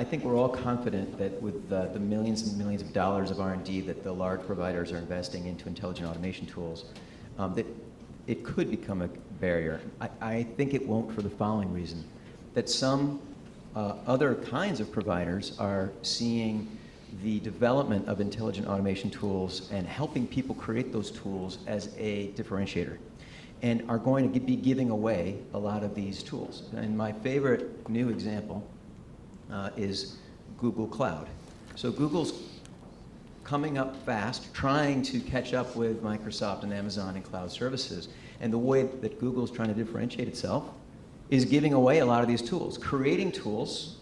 I think we're all confident that with the millions and millions of dollars of R&D that the large providers are investing into intelligent automation tools, that it could become a barrier. I think it won't for the following reason, that some other kinds of providers are seeing the development of intelligent automation tools and helping people create those tools as a differentiator, and are going to be giving away a lot of these tools. And my favorite new example is Google Cloud. So Google's coming up fast, trying to catch up with Microsoft and Amazon and cloud services. And the way that Google's trying to differentiate itself is giving away a lot of these tools, creating tools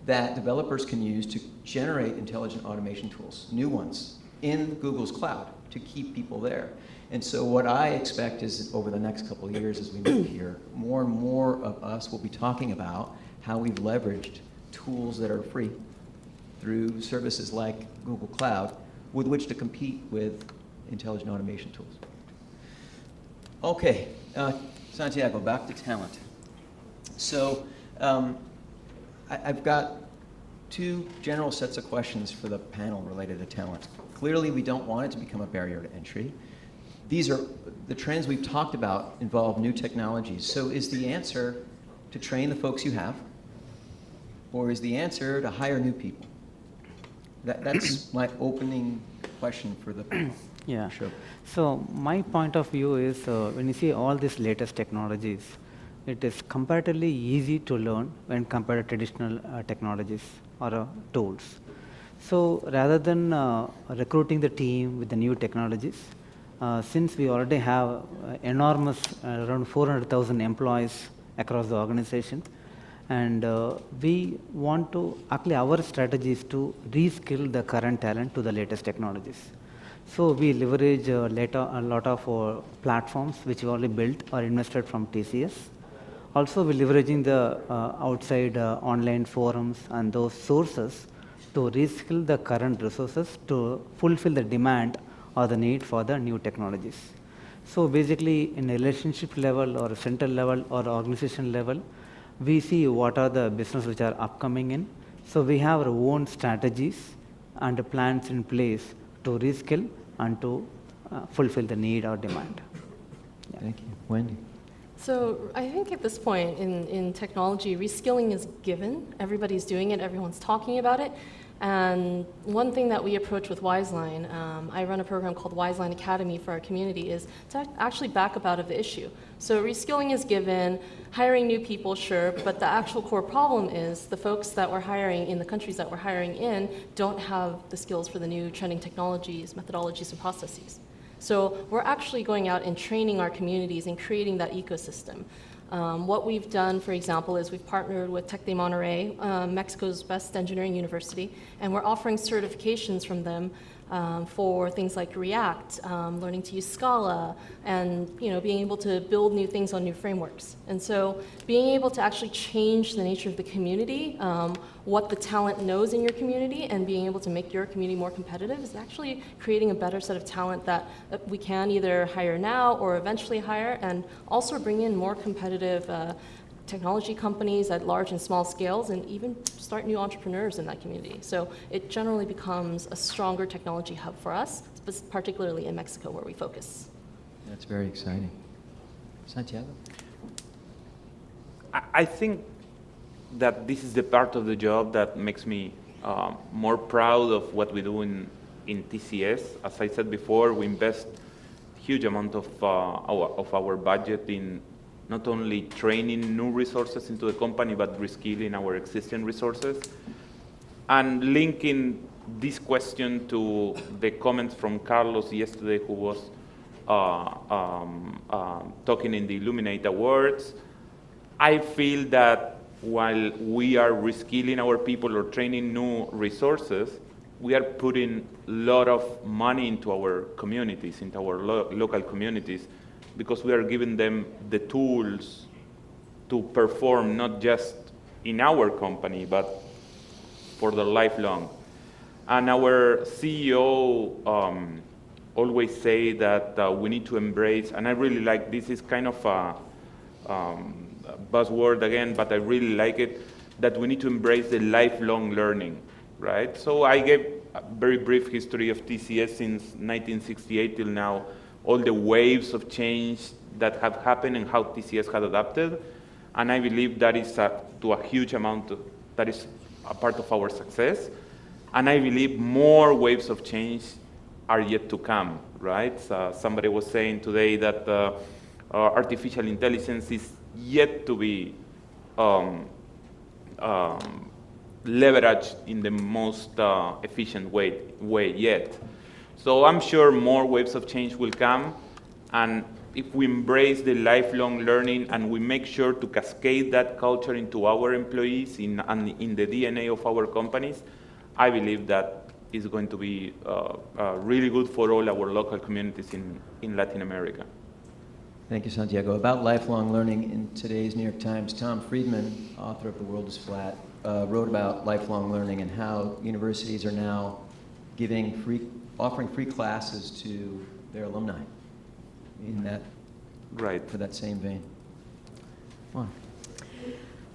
that developers can use to generate intelligent automation tools, new ones, in Google's cloud to keep people there. And so what I expect is over the next couple of years as we move here, more and more of us will be talking about how we've leveraged tools that are free through services like Google Cloud with which to compete with intelligent automation tools. Okay, Santiago, back to talent. So I've got two general sets of questions for the panel related to talent. Clearly, we don't want it to become a barrier to entry. These are the trends we've talked about involve new technologies. So is the answer to train the folks you have, or is the answer to hire new people? That's my opening question for the panel. Yeah. Sure. So my point of view is when you see all these latest technologies, it is comparatively easy to learn when compared to traditional technologies or tools. So rather than recruiting the team with the new technologies, since we already have enormous around 400,000 employees across the organization, and we want to, actually our strategy is to reskill the current talent to the latest technologies. So we leverage a lot of platforms which we already built or invested from TCS. Also we're leveraging the outside online forums and those sources to reskill the current resources to fulfill the demand or the need for the new technologies. So basically in a relationship level or a central level or organization level, we see what are the business which are upcoming in. So we have our own strategies and plans in place to reskill and to fulfill the need or demand. Yeah. Thank you. Wendy? So I think at this point in technology, reskilling is given. Everybody's doing it, everyone's talking about it. And one thing that we approach with Wizeline, I run a program called Wizeline Academy for our community, is to actually back up out of the issue. So reskilling is given, hiring new people, sure, but the actual core problem is the folks that we're hiring in the countries that we're hiring in don't have the skills for the new trending technologies, methodologies, and processes. So we're actually going out and training our communities and creating that ecosystem. What we've done, for example, is we've partnered with Tec de Monterrey, Mexico's best engineering university, and we're offering certifications from them for things like React, learning to use Scala, and being able to build new things on new frameworks. And so being able to actually change the nature of the community, what the talent knows in your community, and being able to make your community more competitive is actually creating a better set of talent that we can either hire now or eventually hire, and also bring in more competitive technology companies at large and small scales, and even start new entrepreneurs in that community. So it generally becomes a stronger technology hub for us, particularly in Mexico where we focus. That's very exciting. Santiago? I think that this is the part of the job that makes me more proud of what we do in TCS. As I said before, we invest huge amount of our budget in not only training new resources into the company, but reskilling our existing resources. And linking this question to the comments from Carlos yesterday, who was talking in the Illuminate Awards, I feel that while we are reskilling our people or training new resources, we are putting a lot of money into our communities, into our local communities, because we are giving them the tools to perform not just in our company, but for the lifelong. And our CEO always say that we need to embrace, and I really like, this is kind of a buzzword again, but I really like it, that we need to embrace the lifelong learning, right? So I gave a very brief history of TCS since 1968 till now, all the waves of change that have happened and how TCS has adapted. And I believe that is to a huge amount, that is a part of our success. And I believe more waves of change are yet to come, right? Somebody was saying today that artificial intelligence is yet to be leveraged in the most efficient way yet. So I'm sure more waves of change will come, and if we embrace the lifelong learning and we make sure to cascade that culture into our employees and in the DNA of our companies, I believe that is going to be really good for all our local communities in Latin America. Thank you, Santiago. About lifelong learning, in today's New York Times, Tom Friedman, author of The World is Flat, wrote about lifelong learning and how universities are now offering free classes to their alumni in that, right, for that same vein. Come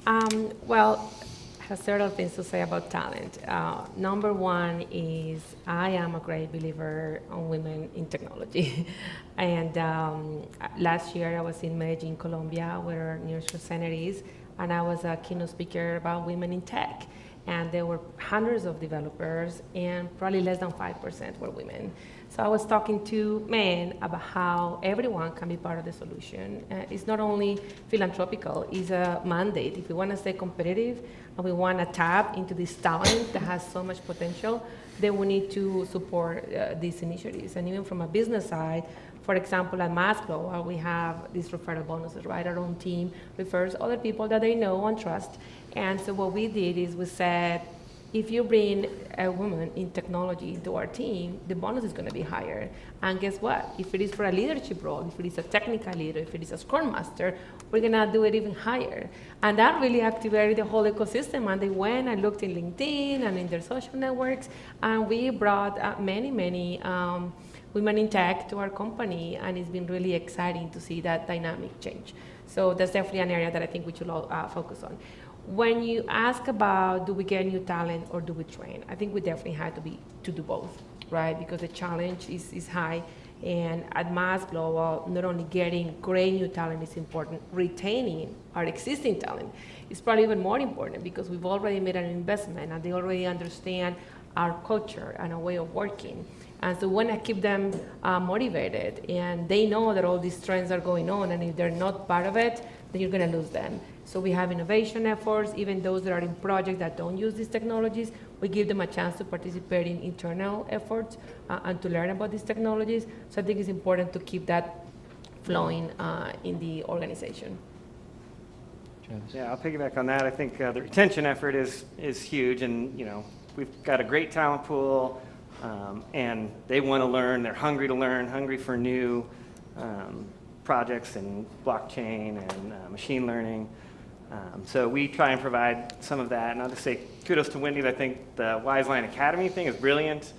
on. Well, I have several things to say about talent. Number one is I am a great believer on women in technology. And last year I was in Medellin, Colombia, where our Nearshore Center is, and I was a keynote speaker about women in tech. And there were hundreds of developers, and probably less than 5% were women. So I was talking to men about how everyone can be part of the solution. It's not only philanthropical, it's a mandate. If we want to stay competitive and we want to tap into this talent that has so much potential, then we need to support these initiatives. And even from a business side, for example, at Maslow, we have these referral bonuses, right? Our own team refers other people that they know and trust. And so what we did is we said, if you bring a woman in technology into our team, the bonus is going to be higher. And guess what? If it is for a leadership role, if it is a technical leader, if it is a scrum master, we're going to do it even higher. And that really activated the whole ecosystem. And they went and looked in LinkedIn and in their social networks. And we brought many women in tech to our company. And it's been really exciting to see that dynamic change. So that's definitely an area that I think we should all focus on. When you ask about do we get new talent or do we train, I think we definitely had to do both, right? Because the challenge is high. And at Mass Global, not only getting great new talent is important, retaining our existing talent is probably even more important because we've already made an investment and they already understand our culture and our way of working. And so we want to keep them motivated, and they know that all these trends are going on, and if they're not part of it, then you're going to lose them. So we have innovation efforts, even those that are in projects that don't use these technologies, we give them a chance to participate in internal efforts and to learn about these technologies. So I think it's important to keep that flowing in the organization. Travis. Yeah, I'll piggyback on that. I think the retention effort is huge, and we've got a great talent pool, and they want to learn. They're hungry to learn, hungry for new projects in blockchain and machine learning. So we try and provide some of that. And I'll just say kudos to Wendy. I think the Wizeline Academy thing is brilliant.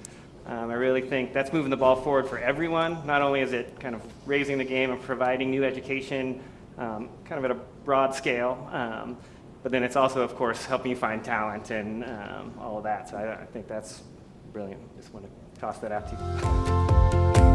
I really think that's moving the ball forward for everyone. Not only is it kind of raising the game and providing new education kind of at a broad scale, but then it's also, of course, helping you find talent and all of that. So I think that's brilliant. Just want to toss that out to you.